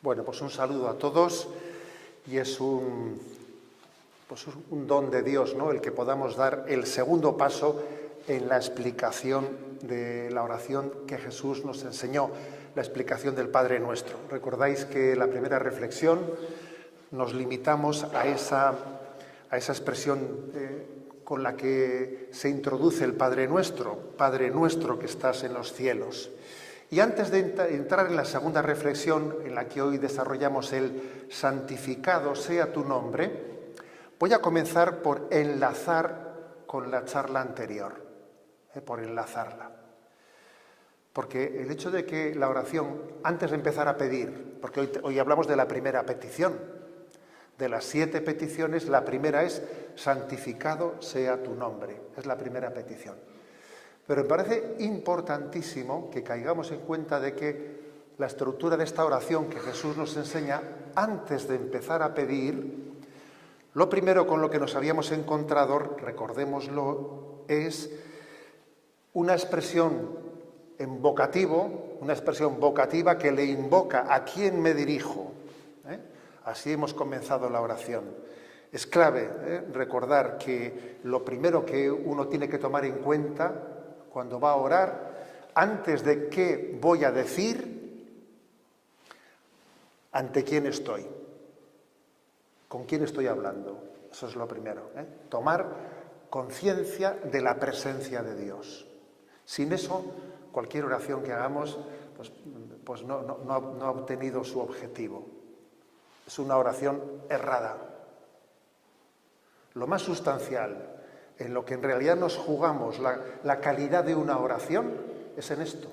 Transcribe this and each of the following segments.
Bueno, pues un saludo a todos y es un don de Dios, ¿no? El que podamos dar el segundo paso en la explicación de la oración que Jesús nos enseñó, la explicación del Padre Nuestro. Recordáis que la primera reflexión nos limitamos a esa expresión con la que se introduce el Padre Nuestro que estás en los cielos. Y antes de entrar en la segunda reflexión, en la que hoy desarrollamos el santificado sea tu nombre, voy a comenzar por enlazar con la charla anterior, por enlazarla. Porque el hecho de que la oración, antes de empezar a pedir, porque hoy hablamos de la primera petición, de las 7 peticiones, la primera es santificado sea tu nombre, es la primera petición. Pero me parece importantísimo que caigamos en cuenta de que la estructura de esta oración que Jesús nos enseña, antes de empezar a pedir, lo primero con lo que nos habíamos encontrado, recordémoslo, es una expresión en vocativo, una expresión vocativa que le invoca a quién me dirijo. Así hemos comenzado la oración. Es clave recordar que lo primero que uno tiene que tomar en cuenta cuando va a orar, antes de qué voy a decir, ante quién estoy, con quién estoy hablando. Eso es lo primero. Tomar conciencia de la presencia de Dios. Sin eso, cualquier oración que hagamos pues no ha obtenido su objetivo. Es una oración errada. Lo más sustancial, en lo que en realidad nos jugamos la calidad de una oración, es en esto.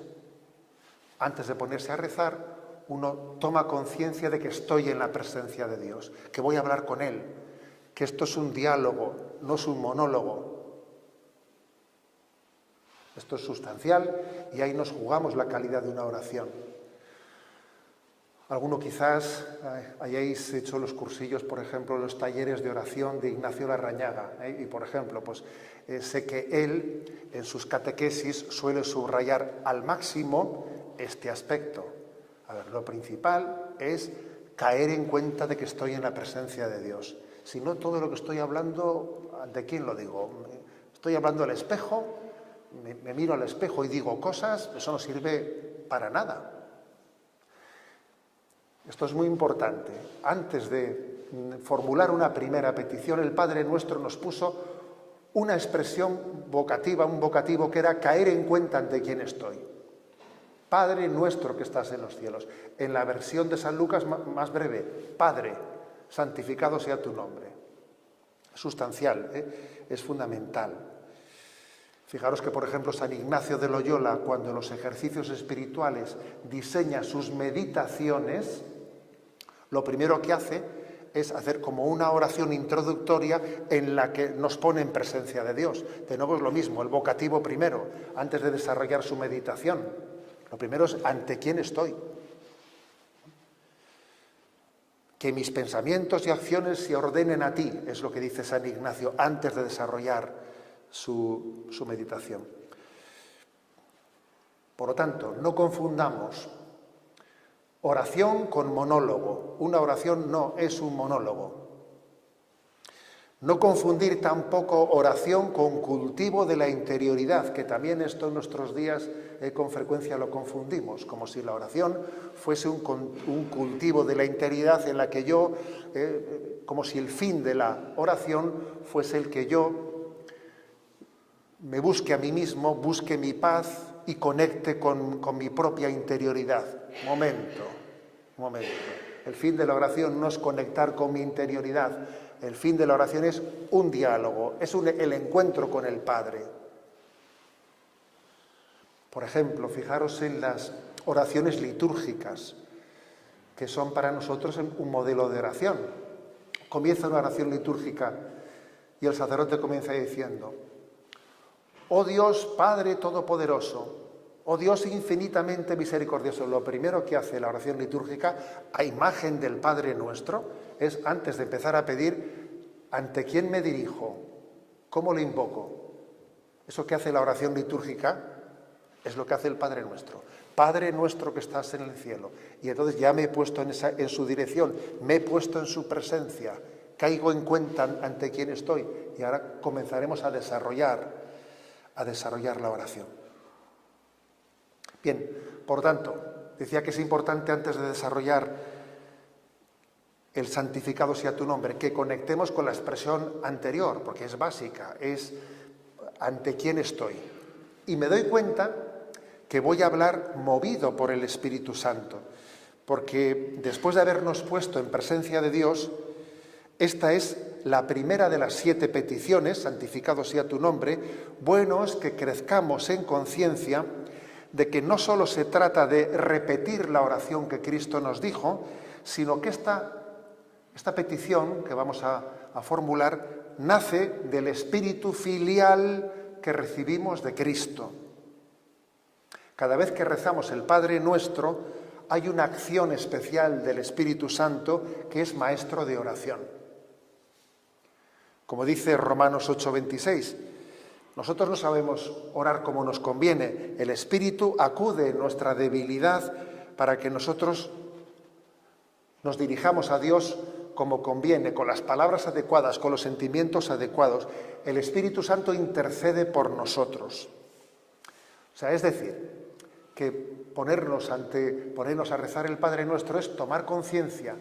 Antes de ponerse a rezar, uno toma conciencia de que estoy en la presencia de Dios, que voy a hablar con Él, que esto es un diálogo, no es un monólogo. Esto es sustancial y ahí nos jugamos la calidad de una oración. Alguno quizás hayáis hecho los cursillos, por ejemplo, los talleres de oración de Ignacio Larrañaga. Y, por ejemplo, sé que él, en sus catequesis, suele subrayar al máximo este aspecto. A ver, lo principal es caer en cuenta de que estoy en la presencia de Dios. Si no, todo lo que estoy hablando, ¿ante quién lo digo? Estoy hablando al espejo, me miro al espejo y digo cosas, eso no sirve para nada. Esto es muy importante. Antes de formular una primera petición, el Padre Nuestro nos puso una expresión vocativa, un vocativo que era caer en cuenta ante quién estoy. Padre Nuestro que estás en los cielos. En la versión de San Lucas más breve, Padre, santificado sea tu nombre. Es sustancial, es fundamental. Fijaros que, por ejemplo, San Ignacio de Loyola, cuando en los ejercicios espirituales diseña sus meditaciones, lo primero que hace es hacer como una oración introductoria en la que nos pone en presencia de Dios. De nuevo es lo mismo, el vocativo primero, antes de desarrollar su meditación. Lo primero es ante quién estoy. Que mis pensamientos y acciones se ordenen a ti, es lo que dice San Ignacio antes de desarrollar su meditación. Por lo tanto, no confundamos oración con monólogo. Una oración no es un monólogo. No confundir tampoco oración con cultivo de la interioridad, que también esto en nuestros días con frecuencia lo confundimos, como si la oración fuese un cultivo de la interioridad en la que yo, como si el fin de la oración fuese el que yo me busque a mí mismo, busque mi paz y conecte con mi propia interioridad. Momento. El fin de la oración no es conectar con mi interioridad. El fin de la oración es un diálogo, es el encuentro con el Padre. Por ejemplo, fijaros en las oraciones litúrgicas, que son para nosotros un modelo de oración. Comienza una oración litúrgica y el sacerdote comienza diciendo: oh Dios Padre Todopoderoso, oh Dios infinitamente misericordioso. Lo primero que hace la oración litúrgica, a imagen del Padre Nuestro, es, antes de empezar a pedir, ¿ante quién me dirijo? ¿Cómo le invoco? Eso que hace la oración litúrgica es lo que hace el Padre Nuestro. Padre nuestro que estás en el cielo. Y entonces ya me he puesto en su dirección, me he puesto en su presencia, caigo en cuenta ante quién estoy, y ahora comenzaremos a desarrollar la oración. Bien, por tanto, decía que es importante antes de desarrollar el santificado sea tu nombre, que conectemos con la expresión anterior, porque es básica, es ante quién estoy. Y me doy cuenta que voy a hablar movido por el Espíritu Santo, porque después de habernos puesto en presencia de Dios, esta es la primera de las 7 peticiones, santificado sea tu nombre. Bueno es que crezcamos en conciencia de que no solo se trata de repetir la oración que Cristo nos dijo, sino que esta petición que vamos a formular nace del espíritu filial que recibimos de Cristo. Cada vez que rezamos el Padre Nuestro, hay una acción especial del Espíritu Santo que es maestro de oración. Como dice Romanos 8:26, nosotros no sabemos orar como nos conviene. El Espíritu acude en nuestra debilidad para que nosotros nos dirijamos a Dios como conviene, con las palabras adecuadas, con los sentimientos adecuados. El Espíritu Santo intercede por nosotros. O sea, es decir, que ponernos a rezar el Padre Nuestro es tomar conciencia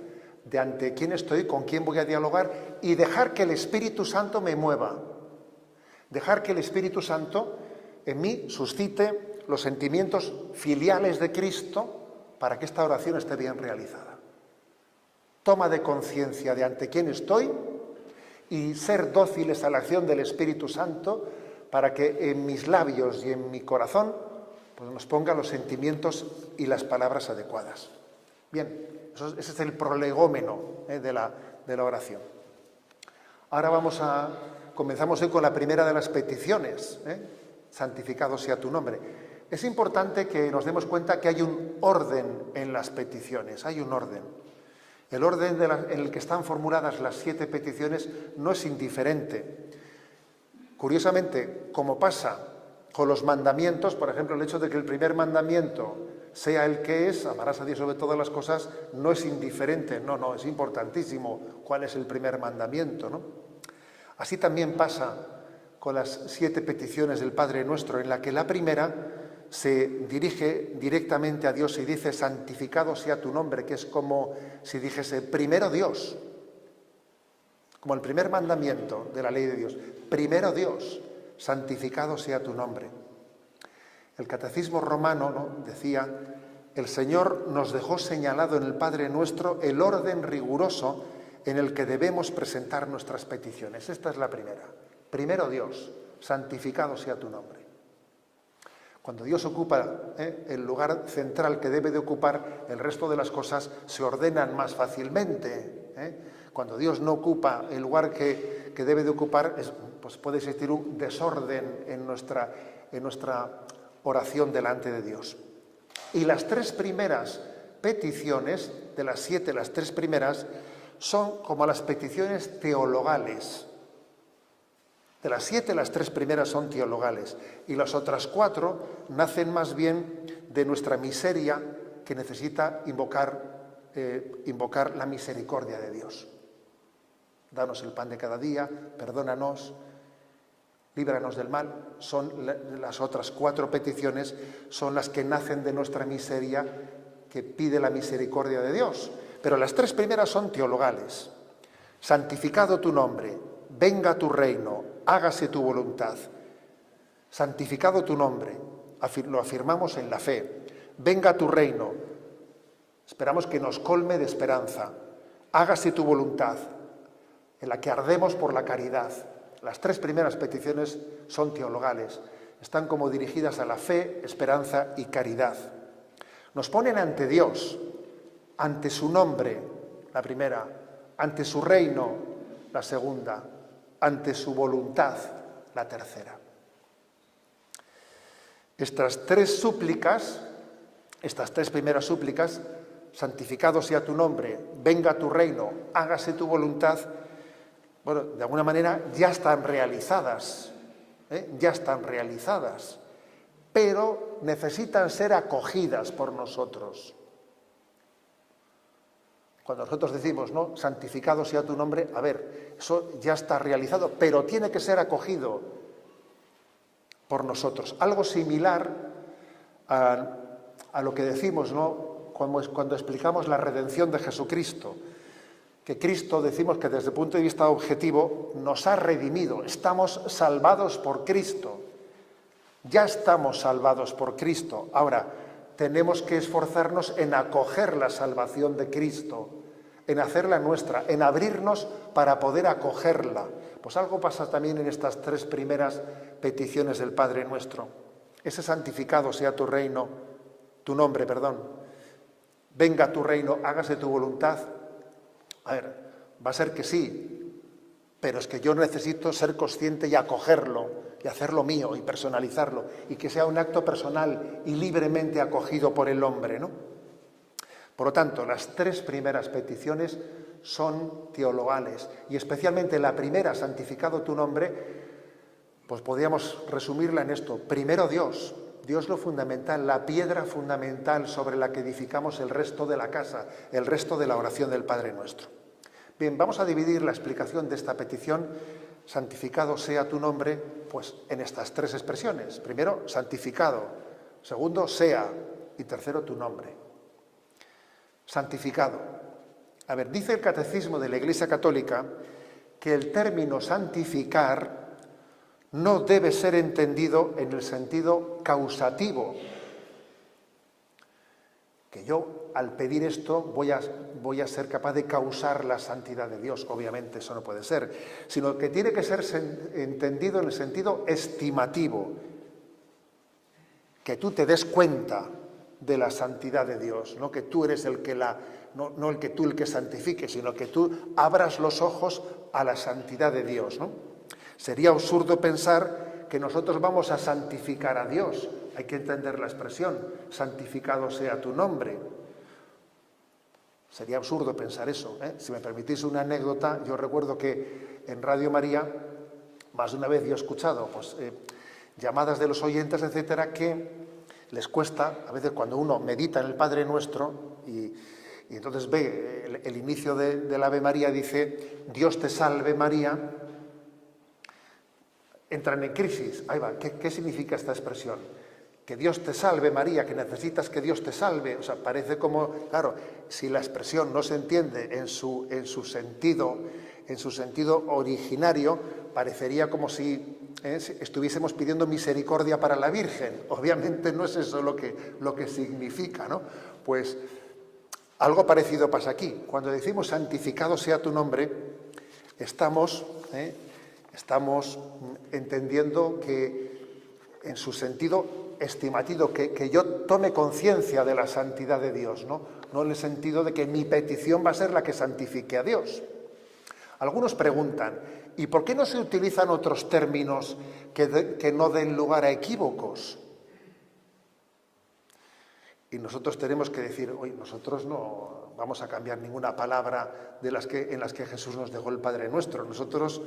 de ante quién estoy, con quién voy a dialogar y dejar que el Espíritu Santo me mueva. Dejar que el Espíritu Santo en mí suscite los sentimientos filiales de Cristo para que esta oración esté bien realizada. Toma de conciencia de ante quién estoy y ser dóciles a la acción del Espíritu Santo para que en mis labios y en mi corazón pues nos ponga los sentimientos y las palabras adecuadas. Bien, ese es el prolegómeno de la oración. Ahora comenzamos hoy con la primera de las peticiones, santificado sea tu nombre. Es importante que nos demos cuenta que hay un orden en las peticiones, hay un orden. El orden en el que están formuladas las 7 peticiones no es indiferente. Curiosamente, como pasa con los mandamientos, por ejemplo, el hecho de que el primer mandamiento sea el que es, amarás a Dios sobre todas las cosas, no es indiferente, no, es importantísimo cuál es el primer mandamiento, ¿no? Así también pasa con las 7 peticiones del Padre Nuestro, en la que la primera se dirige directamente a Dios y dice, santificado sea tu nombre, que es como si dijese, primero Dios, como el primer mandamiento de la ley de Dios, primero Dios, santificado sea tu nombre. El Catecismo Romano, ¿no?, decía, el Señor nos dejó señalado en el Padre Nuestro el orden riguroso en el que debemos presentar nuestras peticiones. Esta es la primera. Primero Dios, santificado sea tu nombre. Cuando Dios ocupa el lugar central que debe de ocupar, el resto de las cosas se ordenan más fácilmente. Cuando Dios no ocupa el lugar que debe de ocupar, pues puede existir un desorden en nuestra oración delante de Dios. Y las 3 primeras peticiones, de las 7, las 3 primeras, son como las peticiones teologales. De las 7, las 3 primeras son teologales y las otras 4 nacen más bien de nuestra miseria que necesita invocar la misericordia de Dios. Danos el pan de cada día, perdónanos, líbranos del mal. Son las otras 4 peticiones, son las que nacen de nuestra miseria que pide la misericordia de Dios. Pero las 3 primeras son teologales. Santificado tu nombre, venga tu reino, hágase tu voluntad. Santificado tu nombre, lo afirmamos en la fe. Venga tu reino, esperamos que nos colme de esperanza. Hágase tu voluntad, en la que ardemos por la caridad. Las 3 primeras peticiones son teologales, están como dirigidas a la fe, esperanza y caridad. Nos ponen ante Dios, ante su nombre, la primera, ante su reino, la segunda, ante su voluntad, la tercera. Estas 3 súplicas, estas 3 primeras súplicas, santificado sea tu nombre, venga tu reino, hágase tu voluntad, bueno, de alguna manera ya están realizadas, ya están realizadas, pero necesitan ser acogidas por nosotros. Cuando nosotros decimos, ¿no?, santificado sea tu nombre, a ver, eso ya está realizado, pero tiene que ser acogido por nosotros. Algo similar a lo que decimos, ¿no?, cuando explicamos la redención de Jesucristo, que Cristo, decimos que desde el punto de vista objetivo, nos ha redimido, estamos salvados por Cristo, ya estamos salvados por Cristo. Ahora, tenemos que esforzarnos en acoger la salvación de Cristo, en hacerla nuestra, en abrirnos para poder acogerla. Pues algo pasa también en estas tres primeras peticiones del Padre Nuestro. Ese santificado sea tu reino, tu nombre, perdón. Venga tu reino, hágase tu voluntad. A ver, va a ser que sí, pero es que yo necesito ser consciente y acogerlo, y hacerlo mío, y personalizarlo, y que sea un acto personal y libremente acogido por el hombre, ¿no? Por lo tanto, las tres primeras peticiones son teologales, y especialmente la primera, santificado tu nombre, pues podríamos resumirla en esto. Primero Dios lo fundamental, la piedra fundamental sobre la que edificamos el resto de la casa, el resto de la oración del Padre Nuestro. Bien, vamos a dividir la explicación de esta petición, santificado sea tu nombre, pues en estas tres expresiones. Primero, santificado. Segundo, sea. Y tercero, tu nombre. Santificado. A ver, dice el Catecismo de la Iglesia Católica que el término santificar no debe ser entendido en el sentido causativo. Que yo, al pedir esto, voy a ser capaz de causar la santidad de Dios. Obviamente eso no puede ser, sino que tiene que ser entendido en el sentido estimativo. Que tú te des cuenta de la santidad de Dios, no que tú eres el que no el que santifique, sino que tú abras los ojos a la santidad de Dios, ¿no? Sería absurdo pensar que nosotros vamos a santificar a Dios. Hay que entender la expresión, santificado sea tu nombre. Sería absurdo pensar eso, ¿eh? Si me permitís una anécdota, yo recuerdo que en Radio María, más de una vez yo he escuchado llamadas de los oyentes, etcétera, que les cuesta, a veces cuando uno medita en el Padre Nuestro y entonces ve el inicio del Ave María, dice, Dios te salve María, entran en crisis. Ahí va, ¿qué significa esta expresión? Que Dios te salve María, que necesitas que Dios te salve. O sea, parece como, claro, si la expresión no se entiende en su sentido originario, parecería como si estuviésemos pidiendo misericordia para la Virgen. Obviamente no es eso lo que significa, ¿no? Pues algo parecido pasa aquí. Cuando decimos santificado sea tu nombre, estamos entendiendo que en su sentido estimativo, que yo tome conciencia de la santidad de Dios, no en el sentido de que mi petición va a ser la que santifique a Dios. Algunos preguntan, ¿y por qué no se utilizan otros términos que no den lugar a equívocos? Y nosotros tenemos que decir, oye, nosotros no vamos a cambiar ninguna palabra en las que Jesús nos dejó el Padre Nuestro. Nosotros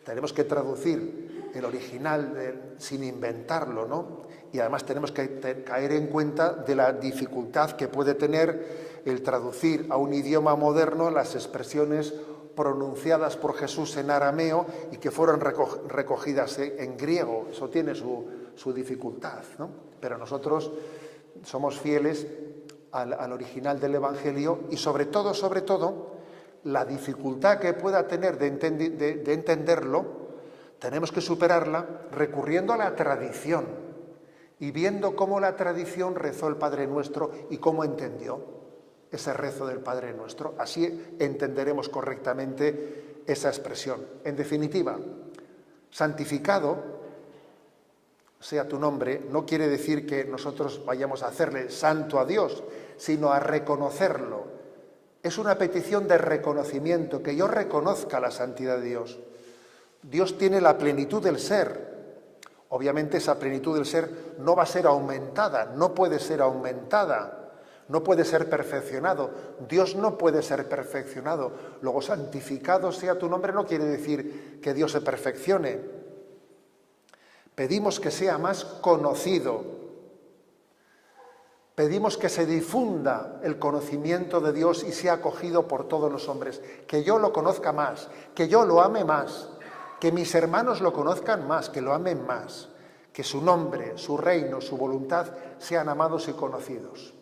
tenemos que traducir el original sin inventarlo, ¿no? Y además tenemos que caer en cuenta de la dificultad que puede tener el traducir a un idioma moderno las expresiones pronunciadas por Jesús en arameo y que fueron recogidas en griego. Eso tiene su dificultad, ¿no? Pero nosotros somos fieles al original del Evangelio y sobre todo, la dificultad que pueda tener de entenderlo, tenemos que superarla recurriendo a la tradición y viendo cómo la tradición rezó el Padre Nuestro y cómo entendió ese rezo del Padre Nuestro. Así entenderemos correctamente esa expresión. En definitiva, santificado sea tu nombre, no quiere decir que nosotros vayamos a hacerle santo a Dios, sino a reconocerlo. Es una petición de reconocimiento, que yo reconozca la santidad de Dios. Dios tiene la plenitud del ser. Obviamente esa plenitud del ser no va a ser aumentada, no puede ser aumentada, no puede ser perfeccionado. Dios no puede ser perfeccionado. Luego, santificado sea tu nombre no quiere decir que Dios se perfeccione. Pedimos que sea más conocido, Pedimos que se difunda el conocimiento de Dios y sea acogido por todos los hombres, que yo lo conozca más, que yo lo ame más, que mis hermanos lo conozcan más, que lo amen más, que su nombre, su reino, su voluntad sean amados y conocidos.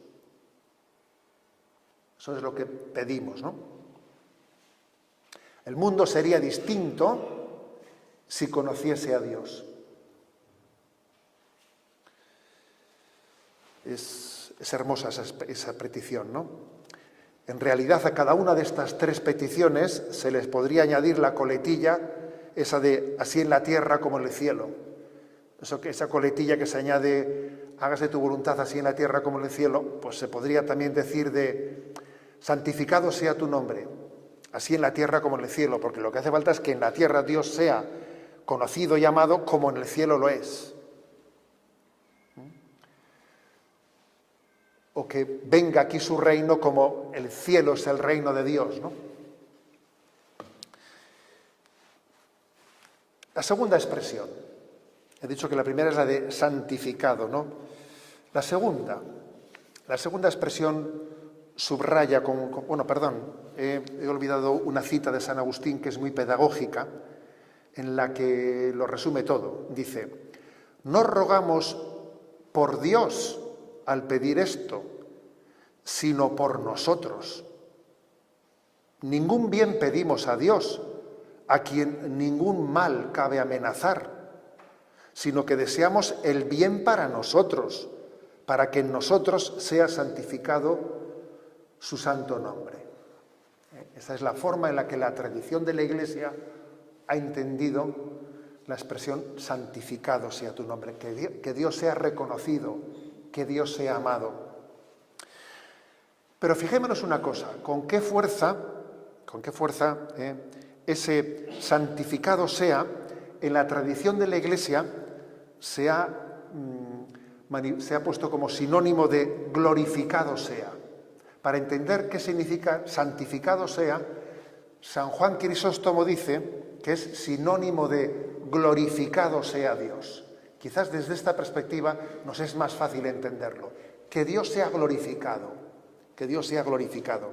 Eso es lo que pedimos, ¿no? El mundo sería distinto si conociese a Dios. Es hermosa esa petición, ¿no? En realidad a cada una de estas tres peticiones se les podría añadir la coletilla, esa de así en la tierra como en el cielo. Esa coletilla que se añade, hágase tu voluntad así en la tierra como en el cielo, pues se podría también decir de santificado sea tu nombre, así en la tierra como en el cielo, porque lo que hace falta es que en la tierra Dios sea conocido y amado como en el cielo lo es. O que venga aquí su reino como el cielo es el reino de Dios, ¿no? La segunda expresión, he dicho que la primera es la de santificado, ¿no? La segunda expresión subraya he olvidado una cita de San Agustín que es muy pedagógica, en la que lo resume todo. Dice, no rogamos por Dios al pedir esto, sino por nosotros. Ningún bien pedimos a Dios, a quien ningún mal cabe amenazar, sino que deseamos el bien para nosotros, para que en nosotros sea santificado su santo nombre. Esa es la forma en la que la tradición de la Iglesia ha entendido la expresión santificado sea tu nombre, que Dios sea reconocido, que Dios sea amado. Pero fijémonos una cosa, con qué fuerza ese santificado sea, en la tradición de la Iglesia se ha puesto como sinónimo de glorificado sea. Para entender qué significa santificado sea, San Juan Crisóstomo dice que es sinónimo de glorificado sea Dios. Quizás desde esta perspectiva nos es más fácil entenderlo. Que Dios sea glorificado, que Dios sea glorificado.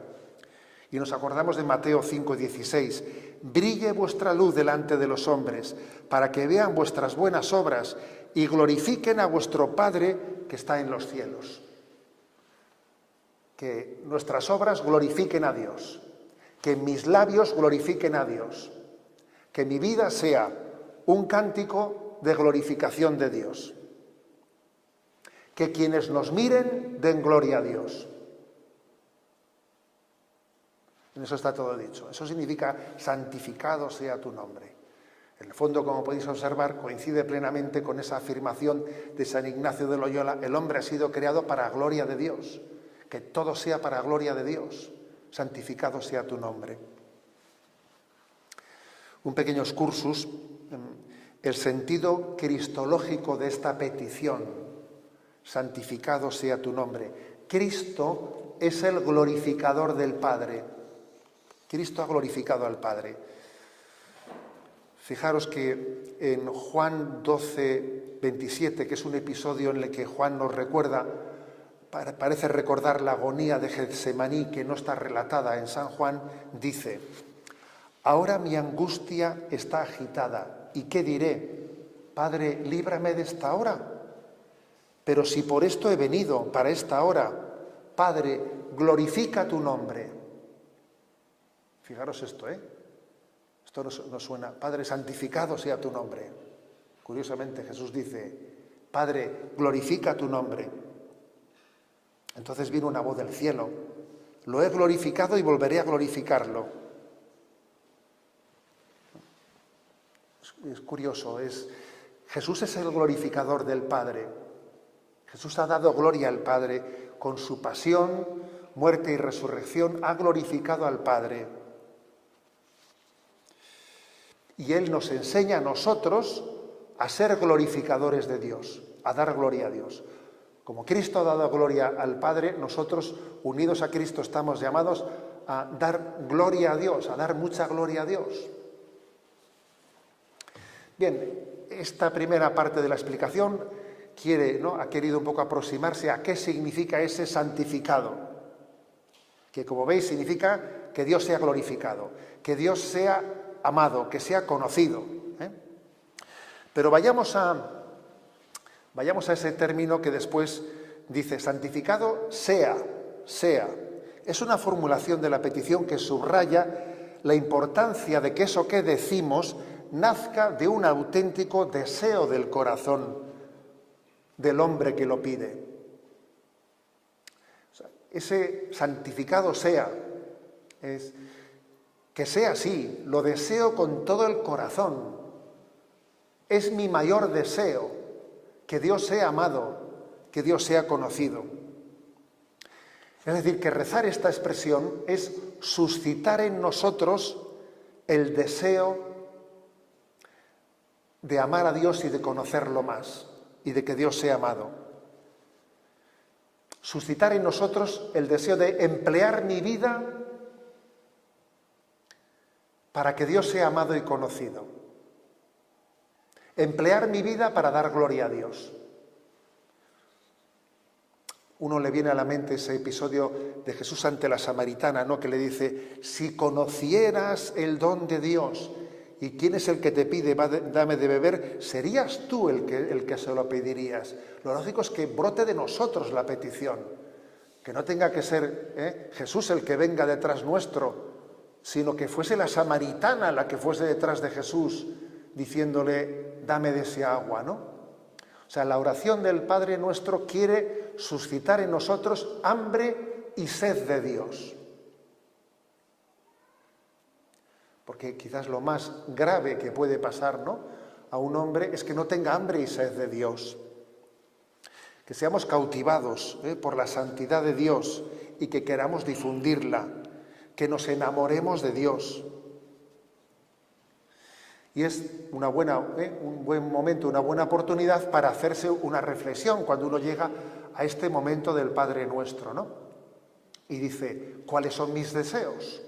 Y nos acordamos de Mateo 5:16. Brille vuestra luz delante de los hombres, para que vean vuestras buenas obras y glorifiquen a vuestro Padre que está en los cielos. Que nuestras obras glorifiquen a Dios, que mis labios glorifiquen a Dios, que mi vida sea un cántico de glorificación de Dios, que quienes nos miren den gloria a Dios. En eso está todo dicho. Eso significa santificado sea tu nombre. En el fondo, como podéis observar, coincide plenamente con esa afirmación de San Ignacio de Loyola: el hombre ha sido creado para gloria de Dios. Que todo sea para gloria de Dios. Santificado sea tu nombre. Un pequeño excursus. El sentido cristológico de esta petición, santificado sea tu nombre. Cristo es el glorificador del Padre. Cristo ha glorificado al Padre. Fijaros que en Juan 12:27, que es un episodio en el que Juan nos recuerda, parece recordar la agonía de Getsemaní, que no está relatada en San Juan, dice: ahora mi angustia está agitada. ¿Y qué diré? Padre, líbrame de esta hora. Pero si por esto he venido, para esta hora, Padre, glorifica tu nombre. Fijaros esto, Esto nos suena. Padre, santificado sea tu nombre. Curiosamente, Jesús dice: Padre, glorifica tu nombre. Entonces vino una voz del cielo: lo he glorificado y volveré a glorificarlo. Es curioso, Jesús es el glorificador del Padre. Jesús ha dado gloria al Padre. Con su pasión, muerte y resurrección ha glorificado al Padre. Y Él nos enseña a nosotros a ser glorificadores de Dios, a dar gloria a Dios. Como Cristo ha dado gloria al Padre, nosotros, unidos a Cristo, estamos llamados a dar gloria a Dios, a dar mucha gloria a Dios. Bien, esta primera parte de la explicación ha querido un poco aproximarse a qué significa ese santificado, que como veis significa que Dios sea glorificado, que Dios sea amado, que sea conocido. Pero vayamos a ese término que después dice, santificado sea. Es una formulación de la petición que subraya la importancia de que eso que decimos nazca de un auténtico deseo del corazón del hombre que lo pide. O sea, ese santificado sea, es que sea así, lo deseo con todo el corazón. Es mi mayor deseo, que Dios sea amado, que Dios sea conocido. Es decir, que rezar esta expresión es suscitar en nosotros el deseo de amar a Dios y de conocerlo más, y de que Dios sea amado. Suscitar en nosotros el deseo de emplear mi vida para que Dios sea amado y conocido. Emplear mi vida para dar gloria a Dios. Uno le viene a la mente ese episodio de Jesús ante la samaritana, ¿no? Que le dice, si conocieras el don de Dios y quién es el que te pide, dame de beber, serías tú el que se lo pedirías. Lo lógico es que brote de nosotros la petición, que no tenga que ser Jesús el que venga detrás nuestro, sino que fuese la samaritana la que fuese detrás de Jesús, diciéndole, dame de ese agua, ¿no? O sea, la oración del Padre Nuestro quiere suscitar en nosotros hambre y sed de Dios. Porque quizás lo más grave que puede pasar, ¿no?, a un hombre es que no tenga hambre y sed de Dios. Que seamos cautivados por la santidad de Dios y que queramos difundirla, que nos enamoremos de Dios. Y es un buen momento, una buena oportunidad para hacerse una reflexión cuando uno llega a este momento del Padre Nuestro, ¿no? Y dice, ¿cuáles son mis deseos?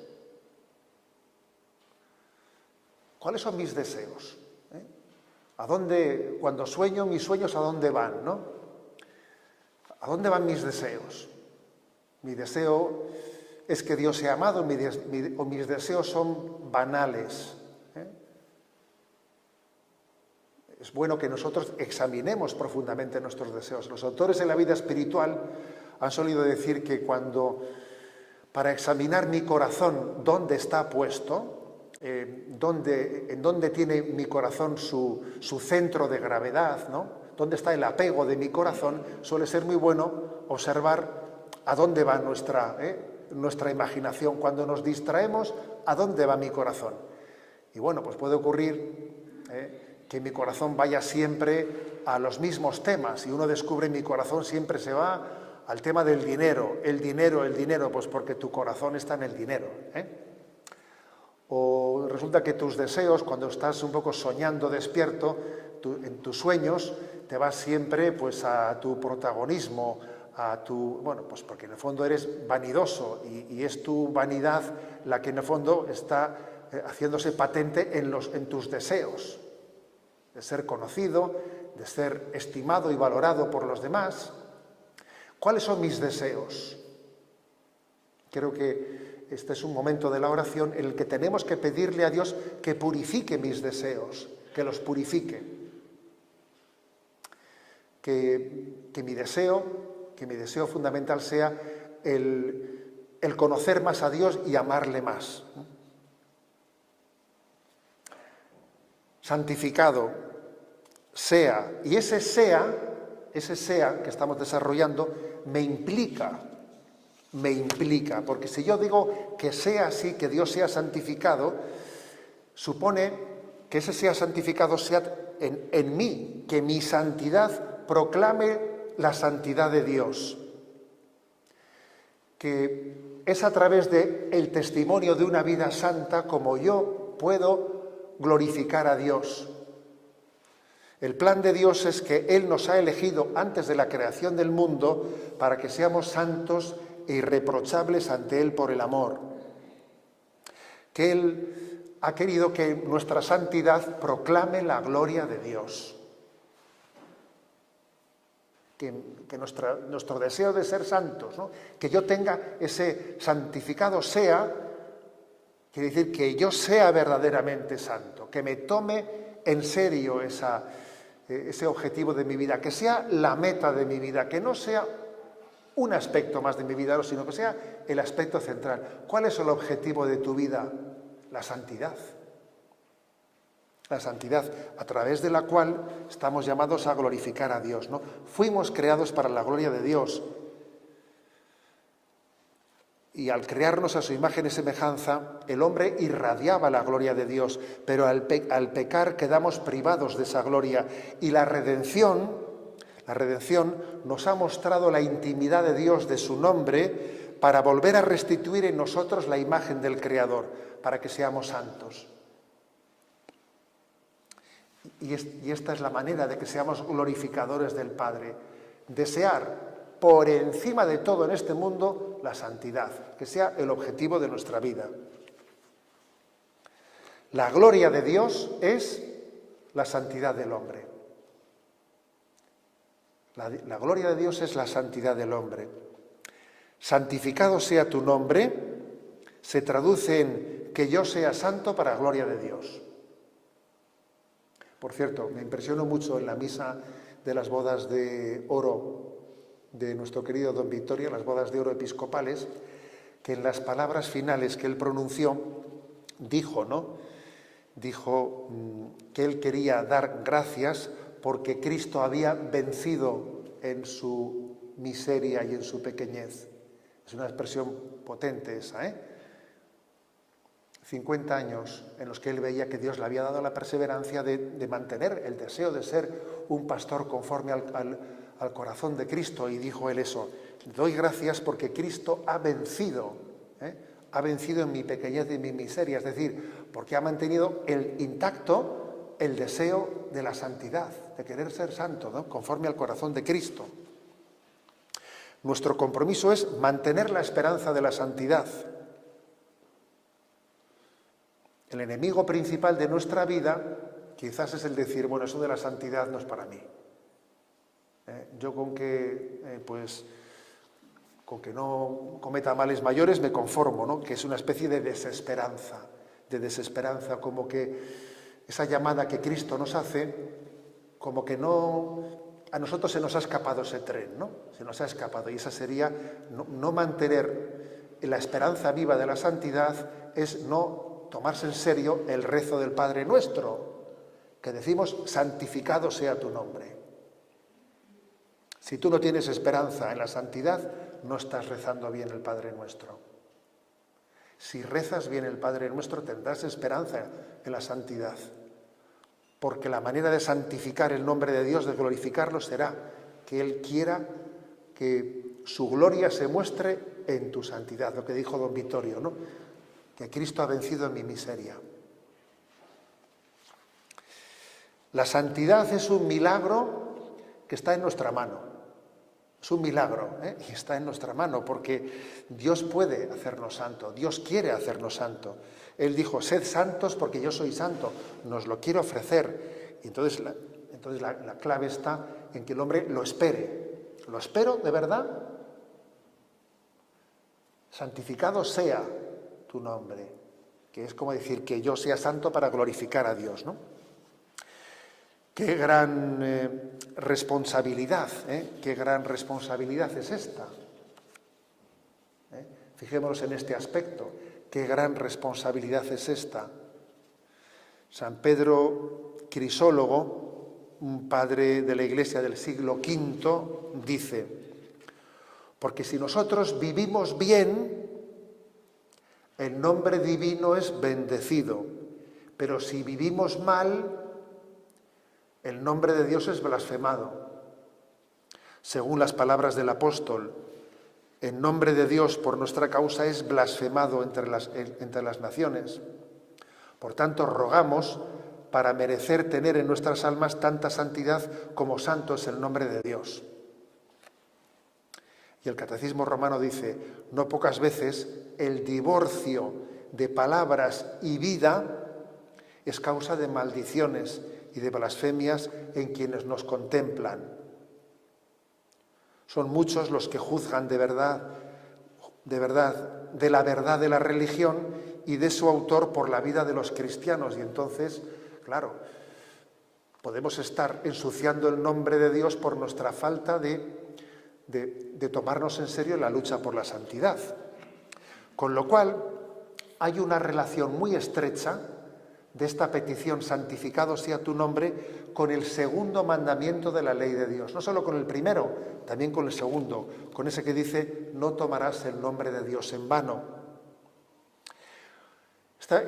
¿Cuáles son mis deseos? Cuando sueño, mis sueños, ¿a dónde van, no? ¿A dónde van mis deseos? Mi deseo es que Dios sea amado, o mis deseos son banales. Es bueno que nosotros examinemos profundamente nuestros deseos. Los autores de la vida espiritual han solido decir que para examinar mi corazón, dónde está puesto, en dónde tiene mi corazón su centro de gravedad, ¿no?, dónde está el apego de mi corazón, suele ser muy bueno observar a dónde va nuestra imaginación. Cuando nos distraemos, ¿a dónde va mi corazón? Y bueno, pues puede ocurrir que mi corazón vaya siempre a los mismos temas, y uno descubre mi corazón siempre se va al tema del dinero, el dinero, pues porque tu corazón está en el dinero. O resulta que tus deseos, cuando estás un poco soñando despierto, en tus sueños te vas siempre pues a tu protagonismo, pues porque en el fondo eres vanidoso y es tu vanidad la que en el fondo está haciéndose patente en tus deseos, de ser conocido, de ser estimado y valorado por los demás. ¿Cuáles son mis deseos? Creo que este es un momento de la oración en el que tenemos que pedirle a Dios que purifique mis deseos, que los purifique. Que mi deseo fundamental sea el conocer más a Dios y amarle más. Santificado sea, y ese sea que estamos desarrollando me implica, porque si yo digo que sea así, que Dios sea santificado, supone que ese sea santificado sea en mí, que mi santidad proclame la santidad de Dios, que es a través del testimonio de una vida santa como yo puedo glorificar a Dios. El plan de Dios es que Él nos ha elegido antes de la creación del mundo para que seamos santos e irreprochables ante Él por el amor. Que Él ha querido que nuestra santidad proclame la gloria de Dios. que nuestro deseo de ser santos, ¿no? Que yo tenga ese santificado sea, quiere decir que yo sea verdaderamente santo, que me tome en serio ese objetivo de mi vida, que sea la meta de mi vida, que no sea un aspecto más de mi vida, sino que sea el aspecto central. ¿Cuál es el objetivo de tu vida? La santidad. La santidad, a través de la cual estamos llamados a glorificar a Dios, ¿no? Fuimos creados para la gloria de Dios. Y al crearnos a su imagen y semejanza, el hombre irradiaba la gloria de Dios, pero al pecar quedamos privados de esa gloria. Y la redención nos ha mostrado la intimidad de Dios, de su nombre, para volver a restituir en nosotros la imagen del Creador, para que seamos santos. Y esta es la manera de que seamos glorificadores del Padre. Desear por encima de todo en este mundo la santidad, que sea el objetivo de nuestra vida. La gloria de Dios es la santidad del hombre. La gloria de Dios es la santidad del hombre. Santificado sea tu nombre, se traduce en que yo sea santo para gloria de Dios. Por cierto, me impresionó mucho en la misa de las bodas de oro de nuestro querido don Vittorio, las bodas de oro episcopales, que en las palabras finales que él pronunció, dijo que él quería dar gracias porque Cristo había vencido en su miseria y en su pequeñez. Es una expresión potente esa, 50 años en los que él veía que Dios le había dado la perseverancia de mantener el deseo de ser un pastor conforme al corazón de Cristo, y dijo él eso: doy gracias porque Cristo ha vencido en mi pequeñez y en mi miseria, es decir, porque ha mantenido intacto el deseo de la santidad, de querer ser santo, ¿no? Conforme al corazón de Cristo. Nuestro compromiso es mantener la esperanza de la santidad. El enemigo principal de nuestra vida quizás es el decir, bueno, eso de la santidad no es para mí. Yo con que no cometa males mayores me conformo, ¿no? Que es una especie de desesperanza, como que esa llamada que Cristo nos hace, como que a nosotros se nos ha escapado ese tren, ¿no? Se nos ha escapado, y esa sería no mantener la esperanza viva de la santidad, es no tomarse en serio el rezo del Padre Nuestro, que decimos, santificado sea tu nombre. Si tú no tienes esperanza en la santidad, no estás rezando bien el Padre Nuestro. Si rezas bien el Padre Nuestro, tendrás esperanza en la santidad, porque la manera de santificar el nombre de Dios, de glorificarlo, será que Él quiera que su gloria se muestre en tu santidad, lo que dijo don Vittorio, ¿no? Que Cristo ha vencido en mi miseria. La santidad es un milagro que está en nuestra mano. Es un milagro, y está en nuestra mano, porque Dios puede hacernos santo, Dios quiere hacernos santo. Él dijo, sed santos porque yo soy santo, nos lo quiere ofrecer. Y entonces la clave está en que el hombre lo espere. ¿Lo espero de verdad? Santificado sea tu nombre, que es como decir que yo sea santo para glorificar a Dios, ¿no? Qué gran responsabilidad, qué gran responsabilidad es esta. Fijémonos en este aspecto, qué gran responsabilidad es esta. San Pedro Crisólogo, un padre de la Iglesia del siglo V, dice, porque si nosotros vivimos bien, el nombre divino es bendecido, pero si vivimos mal, el nombre de Dios es blasfemado. Según las palabras del apóstol, el nombre de Dios por nuestra causa es blasfemado entre las naciones. Por tanto, rogamos para merecer tener en nuestras almas tanta santidad como santo es el nombre de Dios. Y el Catecismo Romano dice, no pocas veces el divorcio de palabras y vida es causa de maldiciones y de blasfemias en quienes nos contemplan. Son muchos los que juzgan de la verdad de la religión y de su autor por la vida de los cristianos. Y entonces, claro, podemos estar ensuciando el nombre de Dios por nuestra falta de tomarnos en serio la lucha por la santidad. Con lo cual, hay una relación muy estrecha de esta petición, santificado sea tu nombre, con el segundo mandamiento de la ley de Dios. No solo con el primero, también con el segundo, con ese que dice, no tomarás el nombre de Dios en vano.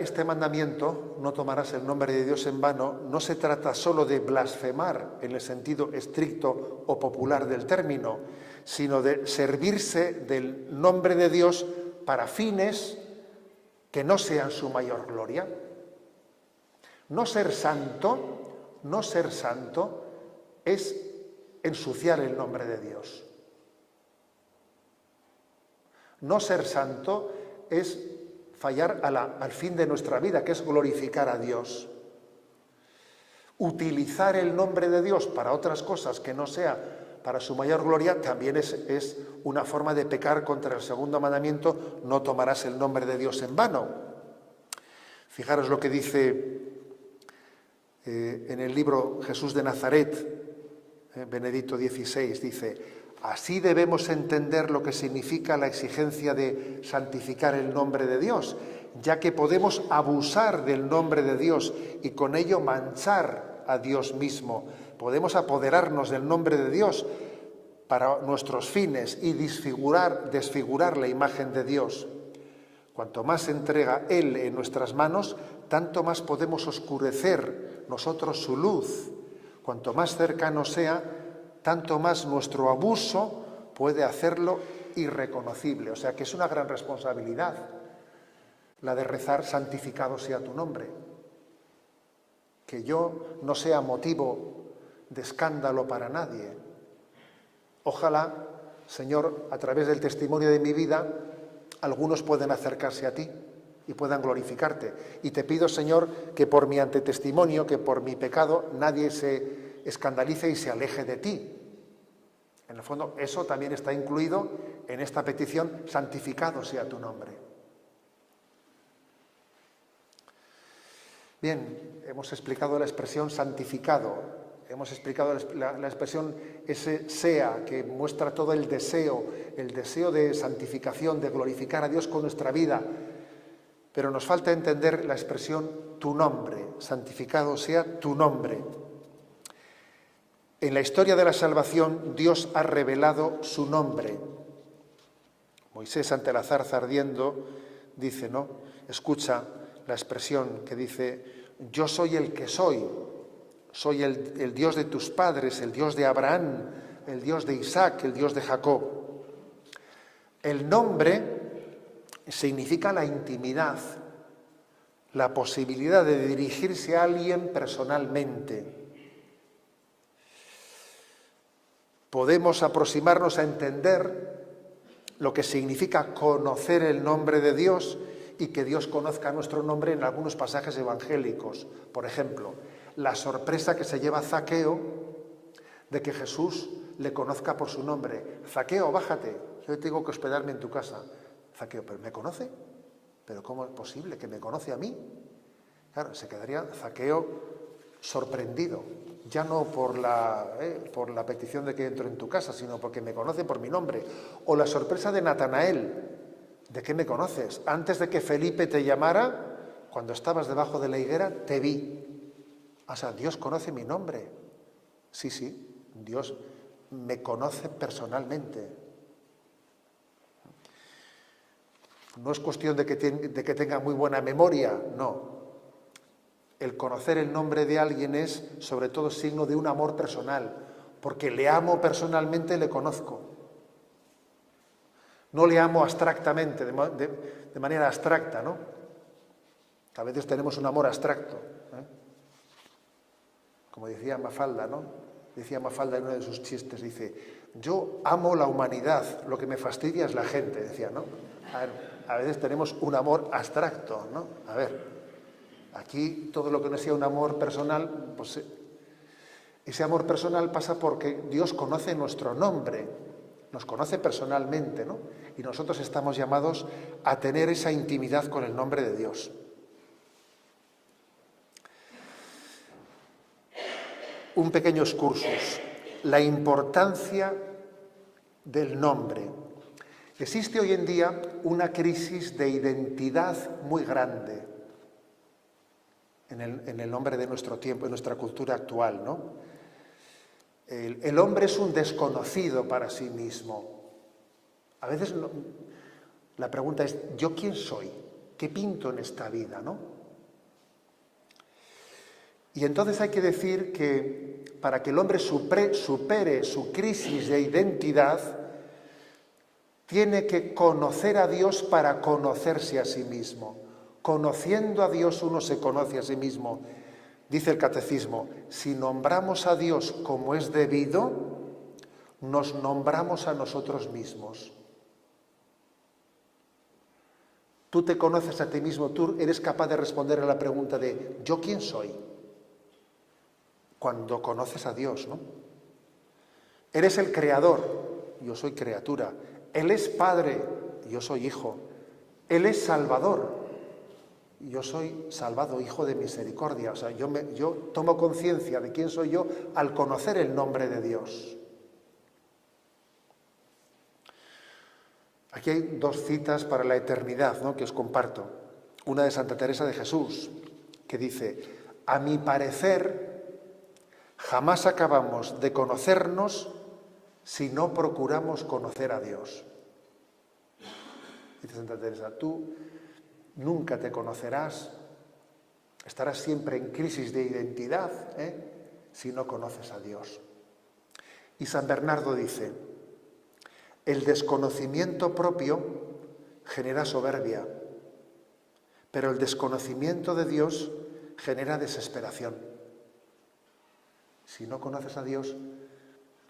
Este mandamiento, no tomarás el nombre de Dios en vano, no se trata solo de blasfemar en el sentido estricto o popular del término, sino de servirse del nombre de Dios para fines que no sean su mayor gloria. No ser santo es ensuciar el nombre de Dios. No ser santo es fallar al fin de nuestra vida, que es glorificar a Dios. Utilizar el nombre de Dios para otras cosas que no sea para su mayor gloria también es una forma de pecar contra el segundo mandamiento, no tomarás el nombre de Dios en vano. Fijaros lo que dice en el libro Jesús de Nazaret, Benedicto XVI, dice: así debemos entender lo que significa la exigencia de santificar el nombre de Dios, ya que podemos abusar del nombre de Dios y con ello manchar a Dios mismo. Podemos apoderarnos del nombre de Dios para nuestros fines y desfigurar la imagen de Dios. Cuanto más se entrega Él en nuestras manos, tanto más podemos oscurecer nosotros su luz. Cuanto más cercano sea, tanto más nuestro abuso puede hacerlo irreconocible. O sea que es una gran responsabilidad la de rezar santificado sea tu nombre. Que yo no sea motivo de escándalo para nadie. Ojalá, Señor, a través del testimonio de mi vida, algunos puedan acercarse a ti y puedan glorificarte. Y te pido, Señor, que por mi antetestimonio, que por mi pecado, nadie se escandalice y se aleje de ti. En el fondo, eso también está incluido en esta petición, santificado sea tu nombre. Bien, hemos explicado la expresión santificado, hemos explicado la expresión ese sea, que muestra todo el deseo de santificación, de glorificar a Dios con nuestra vida. Pero nos falta entender la expresión tu nombre, santificado sea tu nombre. En la historia de la salvación, Dios ha revelado su nombre. Moisés, ante la zarza ardiendo, dice, ¿no? Escucha la expresión que dice, yo soy el que soy el Dios de tus padres, el Dios de Abraham, el Dios de Isaac, el Dios de Jacob. El nombre significa la intimidad, la posibilidad de dirigirse a alguien personalmente. Podemos aproximarnos a entender lo que significa conocer el nombre de Dios y que Dios conozca nuestro nombre en algunos pasajes evangélicos. Por ejemplo, la sorpresa que se lleva Zaqueo de que Jesús le conozca por su nombre. Zaqueo, bájate, yo tengo que hospedarme en tu casa. Zaqueo, ¿pero me conoce? ¿Pero cómo es posible que me conoce a mí? Claro, se quedaría Zaqueo sorprendido, ya no por la petición de que entro en tu casa, sino porque me conoce por mi nombre. O la sorpresa de Natanael, ¿de qué me conoces? Antes de que Felipe te llamara, cuando estabas debajo de la higuera, te vi. O sea, Dios conoce mi nombre. Sí, Dios me conoce personalmente. No es cuestión de que tenga muy buena memoria, no. El conocer el nombre de alguien es, sobre todo, signo de un amor personal, porque le amo personalmente, le conozco. No le amo abstractamente, de manera abstracta, ¿no? A veces tenemos un amor abstracto, ¿eh? Como decía Mafalda, ¿no? Decía Mafalda en uno de sus chistes, dice, yo amo la humanidad, lo que me fastidia es la gente, decía, ¿no? A veces tenemos un amor abstracto, ¿no? A ver, aquí todo lo que no sea un amor personal, pues ese amor personal pasa porque Dios conoce nuestro nombre. nos conoce personalmente, ¿no? Y nosotros estamos llamados a tener esa intimidad con el nombre de Dios. Un pequeño excursus. La importancia del nombre. Existe hoy en día una crisis de identidad muy grande en el nombre de nuestro tiempo, en nuestra cultura actual, ¿no? El hombre es un desconocido para sí mismo. A veces la pregunta es, ¿yo quién soy? ¿Qué pinto en esta vida, no? Y entonces hay que decir que para que el hombre supere su crisis de identidad, tiene que conocer a Dios para conocerse a sí mismo. Conociendo a Dios uno se conoce a sí mismo. Dice el Catecismo, si nombramos a Dios como es debido, nos nombramos a nosotros mismos. Tú te conoces a ti mismo, tú eres capaz de responder a la pregunta de ¿yo quién soy? Cuando conoces a Dios, ¿no? Eres el creador, yo soy criatura. Él es padre, yo soy hijo. Él es salvador, yo soy salvado, hijo de misericordia. O sea, yo tomo conciencia de quién soy yo al conocer el nombre de Dios. Aquí hay dos citas para la eternidad, ¿no?, que os comparto. Una de Santa Teresa de Jesús, que dice, a mi parecer, jamás acabamos de conocernos si no procuramos conocer a Dios. Dice Santa Teresa, tú nunca te conocerás, estarás siempre en crisis de identidad, si no conoces a Dios. Y San Bernardo dice, el desconocimiento propio genera soberbia, pero el desconocimiento de Dios genera desesperación. Si no conoces a Dios,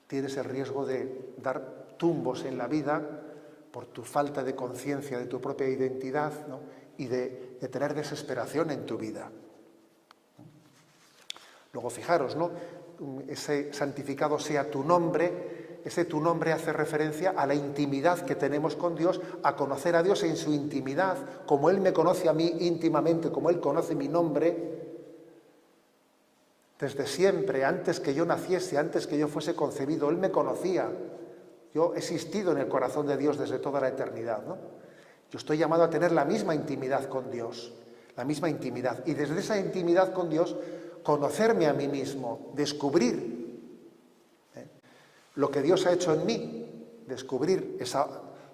tienes el riesgo de dar tumbos en la vida por tu falta de conciencia de tu propia identidad, ¿no?, y de tener desesperación en tu vida. Luego fijaros, ¿no?, ese santificado sea tu nombre, ese tu nombre hace referencia a la intimidad que tenemos con Dios, a conocer a Dios en su intimidad, como Él me conoce a mí íntimamente, como Él conoce mi nombre, desde siempre, antes que yo naciese, antes que yo fuese concebido, Él me conocía. Yo he existido en el corazón de Dios desde toda la eternidad, ¿no? Yo estoy llamado a tener la misma intimidad con Dios, la misma intimidad. Y desde esa intimidad con Dios, conocerme a mí mismo, descubrir lo que Dios ha hecho en mí, descubrir esa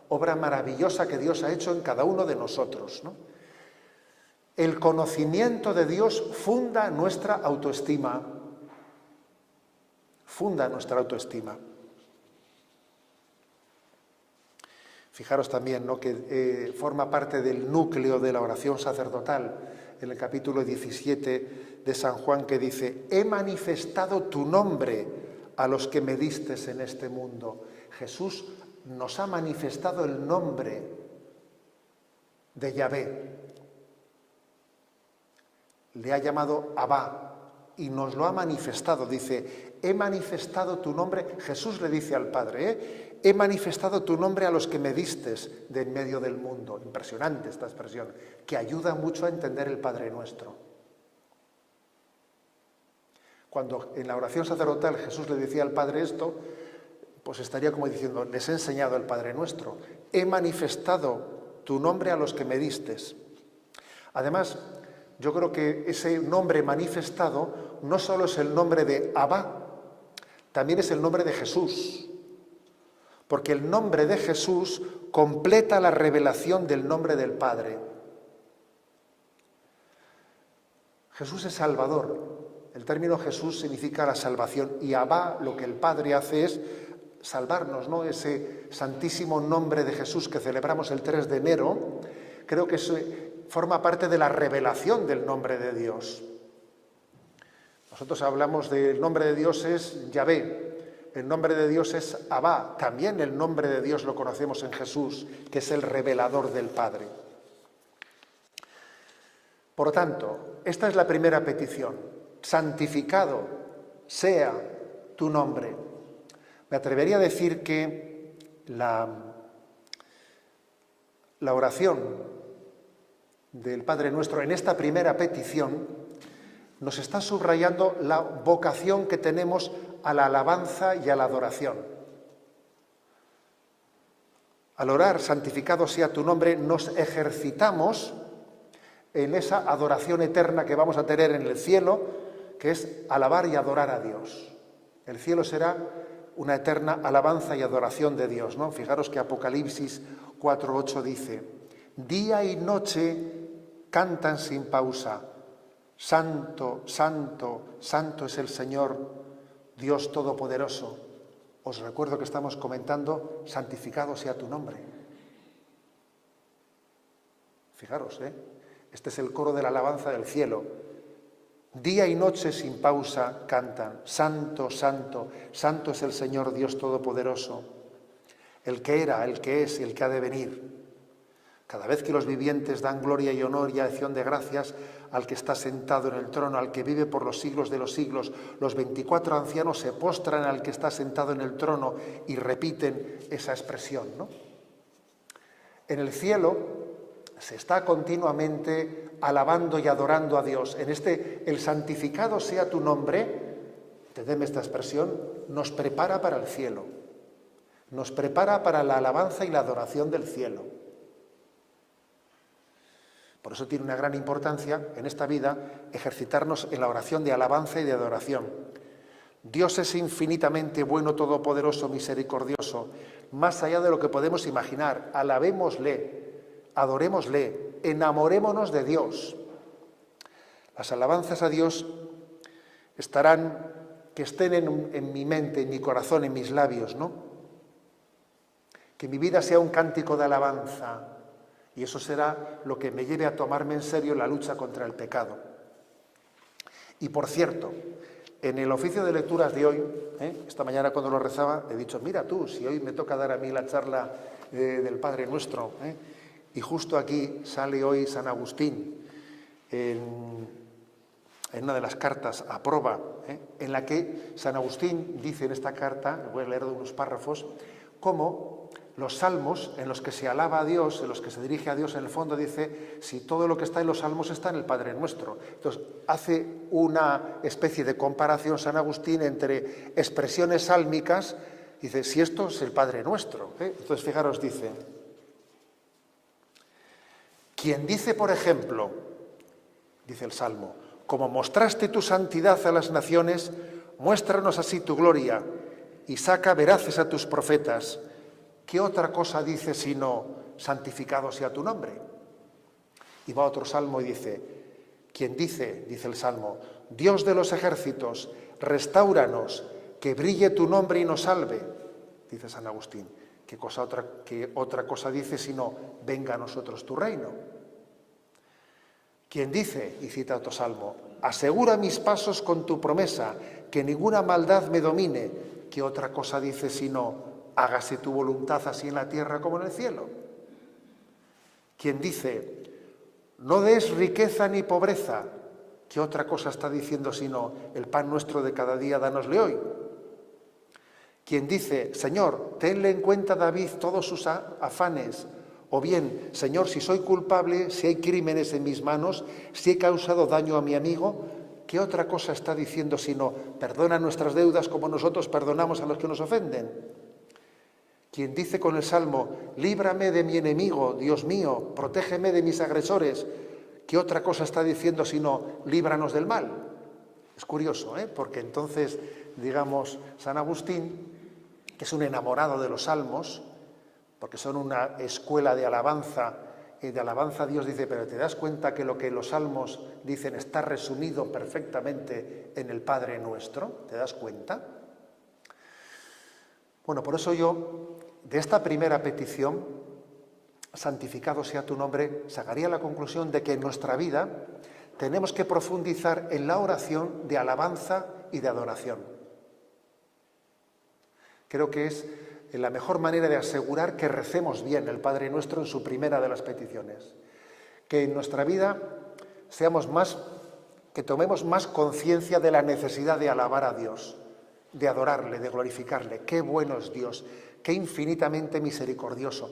obra maravillosa que Dios ha hecho en cada uno de nosotros, ¿no? El conocimiento de Dios funda nuestra autoestima. Funda nuestra autoestima. Fijaros también, ¿no?, que forma parte del núcleo de la oración sacerdotal, en el capítulo 17 de San Juan, que dice, he manifestado tu nombre a los que me distes en este mundo. Jesús nos ha manifestado el nombre de Yahvé. Le ha llamado Abba y nos lo ha manifestado. Dice, he manifestado tu nombre, Jesús le dice al Padre, he manifestado tu nombre a los que me distes de en medio del mundo. Impresionante esta expresión, que ayuda mucho a entender el Padre Nuestro. Cuando en la oración sacerdotal Jesús le decía al Padre esto, pues estaría como diciendo, les he enseñado el Padre Nuestro. He manifestado tu nombre a los que me distes. Además, yo creo que ese nombre manifestado no solo es el nombre de Abba, también es el nombre de Jesús. Porque el nombre de Jesús completa la revelación del nombre del Padre. Jesús es Salvador. El término Jesús significa la salvación y Abba, lo que el Padre hace es salvarnos, ¿no? Ese santísimo nombre de Jesús que celebramos el 3 de enero, creo que forma parte de la revelación del nombre de Dios. Nosotros hablamos del nombre de Dios es Yahvé, el nombre de Dios es Abba, también el nombre de Dios lo conocemos en Jesús, que es el revelador del Padre. Por lo tanto, esta es la primera petición, santificado sea tu nombre. Me atrevería a decir que la oración del Padre Nuestro en esta primera petición nos está subrayando la vocación que tenemos a la alabanza y a la adoración. Al orar, santificado sea tu nombre, nos ejercitamos en esa adoración eterna que vamos a tener en el cielo, que es alabar y adorar a Dios. El cielo será una eterna alabanza y adoración de Dios, ¿no? Fijaros que Apocalipsis 4:8 dice: día y noche cantan sin pausa, santo, santo, santo es el Señor, Dios Todopoderoso. Os recuerdo que estamos comentando, santificado sea tu nombre. Fijaros, este es el coro de la alabanza del cielo. Día y noche sin pausa cantan, santo, santo, santo es el Señor Dios Todopoderoso, el que era, el que es y el que ha de venir. Cada vez que los vivientes dan gloria y honor y acción de gracias al que está sentado en el trono, al que vive por los siglos de los siglos, los 24 ancianos se postran al que está sentado en el trono y repiten esa expresión, ¿no? En el cielo se está continuamente alabando y adorando a Dios. En el santificado sea tu nombre, entendeme esta expresión, nos prepara para el cielo, nos prepara para la alabanza y la adoración del cielo. Por eso tiene una gran importancia en esta vida ejercitarnos en la oración de alabanza y de adoración. Dios es infinitamente bueno, todopoderoso, misericordioso, más allá de lo que podemos imaginar. Alabémosle, adorémosle, enamorémonos de Dios. Las alabanzas a Dios que estén en mi mente, en mi corazón, en mis labios, ¿no? Que mi vida sea un cántico de alabanza. Y eso será lo que me lleve a tomarme en serio la lucha contra el pecado. Y por cierto, en el oficio de lecturas de hoy, esta mañana cuando lo rezaba, he dicho, mira tú, si hoy me toca dar a mí la charla del Padre Nuestro, y justo aquí sale hoy San Agustín, en una de las cartas a Proba, en la que San Agustín dice en esta carta, voy a leer unos párrafos, cómo los salmos en los que se alaba a Dios, en los que se dirige a Dios, en el fondo dice, si todo lo que está en los salmos está en el Padre Nuestro. Entonces, hace una especie de comparación San Agustín entre expresiones sálmicas, dice, si esto es el Padre Nuestro. Entonces, fijaros, dice, quien dice, por ejemplo, dice el Salmo, como mostraste tu santidad a las naciones, muéstranos así tu gloria y saca veraces a tus profetas. ¿Qué otra cosa dice sino santificado sea tu nombre? Y va otro salmo y dice, quien dice el salmo, Dios de los ejércitos, restáuranos, que brille tu nombre y nos salve, dice San Agustín. ¿Qué otra cosa dice sino venga a nosotros tu reino? Quien dice, y cita otro salmo, asegura mis pasos con tu promesa, que ninguna maldad me domine. ¿Qué otra cosa dice sino hágase tu voluntad así en la tierra como en el cielo? Quien dice, no des riqueza ni pobreza, ¿qué otra cosa está diciendo sino el pan nuestro de cada día, dánosle hoy? Quien dice, Señor, tenle en cuenta David todos sus afanes, o bien, Señor, si soy culpable, si hay crímenes en mis manos, si he causado daño a mi amigo, ¿qué otra cosa está diciendo sino perdona nuestras deudas como nosotros perdonamos a los que nos ofenden? Quien dice con el Salmo, líbrame de mi enemigo, Dios mío, protégeme de mis agresores, ¿qué otra cosa está diciendo sino líbranos del mal? Es curioso, porque entonces, digamos, San Agustín, que es un enamorado de los salmos, porque son una escuela de alabanza a Dios, dice, pero ¿te das cuenta que lo que los salmos dicen está resumido perfectamente en el Padre Nuestro? ¿Te das cuenta? Bueno, por eso yo, de esta primera petición, santificado sea tu nombre, sacaría la conclusión de que en nuestra vida tenemos que profundizar en la oración de alabanza y de adoración. Creo que es la mejor manera de asegurar que recemos bien el Padre Nuestro en su primera de las peticiones. Que en nuestra vida que tomemos más conciencia de la necesidad de alabar a Dios, de adorarle, de glorificarle. Qué bueno es Dios, qué infinitamente misericordioso.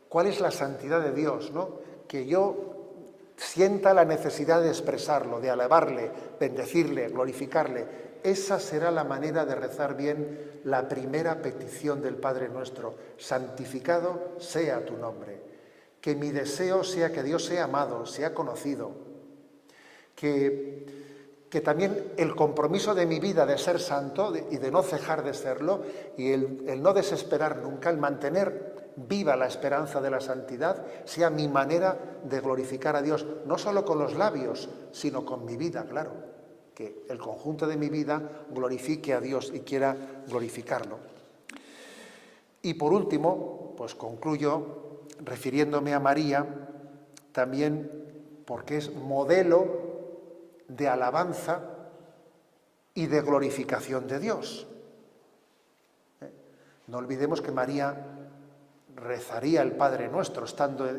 ¿Cuál es la santidad de Dios, ¿no? Que yo sienta la necesidad de expresarlo, de alabarle, bendecirle, glorificarle. Esa será la manera de rezar bien la primera petición del Padre Nuestro. Santificado sea tu nombre. Que mi deseo sea que Dios sea amado, sea conocido. Que también el compromiso de mi vida de ser santo y de no cejar de serlo, y el no desesperar nunca, el mantener viva la esperanza de la santidad, sea mi manera de glorificar a Dios, no solo con los labios, sino con mi vida, claro. Que el conjunto de mi vida glorifique a Dios y quiera glorificarlo. Y por último, pues concluyo refiriéndome a María, también porque es modelo de alabanza y de glorificación de Dios. No olvidemos que María rezaría el Padre Nuestro estando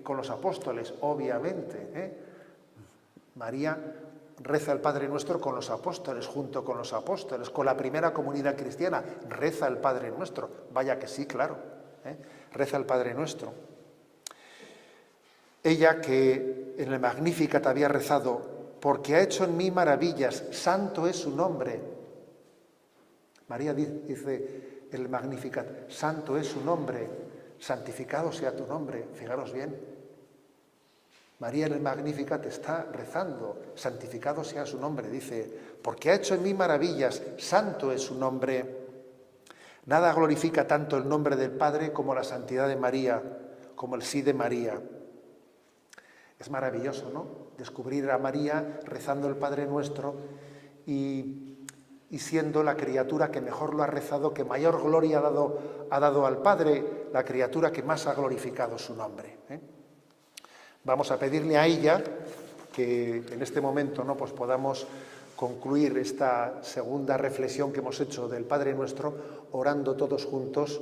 con los apóstoles, obviamente. María reza el Padre Nuestro con los apóstoles, junto con los apóstoles, con la primera comunidad cristiana, reza el Padre Nuestro. Vaya que sí, claro, reza el Padre Nuestro. Ella que en el Magnificat había rezado, porque ha hecho en mí maravillas, santo es su nombre. María dice en el Magnificat, santo es su nombre, santificado sea tu nombre. Fijaros bien, María en el Magnificat está rezando, santificado sea su nombre, dice, porque ha hecho en mí maravillas, santo es su nombre. Nada glorifica tanto el nombre del Padre como la santidad de María, como el sí de María. Es maravilloso, ¿no? Descubrir a María rezando el Padre Nuestro y siendo la criatura que mejor lo ha rezado, que mayor gloria ha dado al Padre, la criatura que más ha glorificado su nombre. Vamos a pedirle a ella que en este momento, ¿no?, pues podamos concluir esta segunda reflexión que hemos hecho del Padre Nuestro, orando todos juntos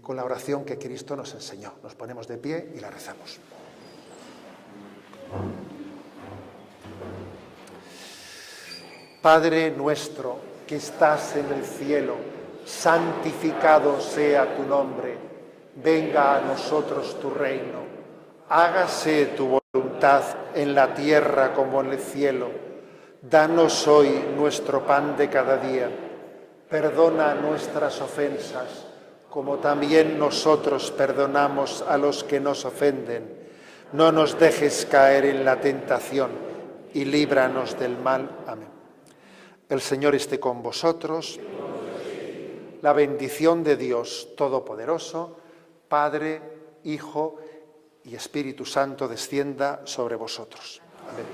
con la oración que Cristo nos enseñó. Nos ponemos de pie y la rezamos. Padre nuestro que estás en el cielo, santificado sea tu nombre. Venga a nosotros tu reino. Hágase tu voluntad en la tierra como en el cielo. Danos hoy nuestro pan de cada día. Perdona nuestras ofensas, como también nosotros perdonamos a los que nos ofenden. No nos dejes caer en la tentación y líbranos del mal. Amén. El Señor esté con vosotros. La bendición de Dios Todopoderoso, Padre, Hijo y Espíritu Santo descienda sobre vosotros. Amén.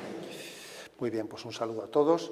Muy bien, pues un saludo a todos.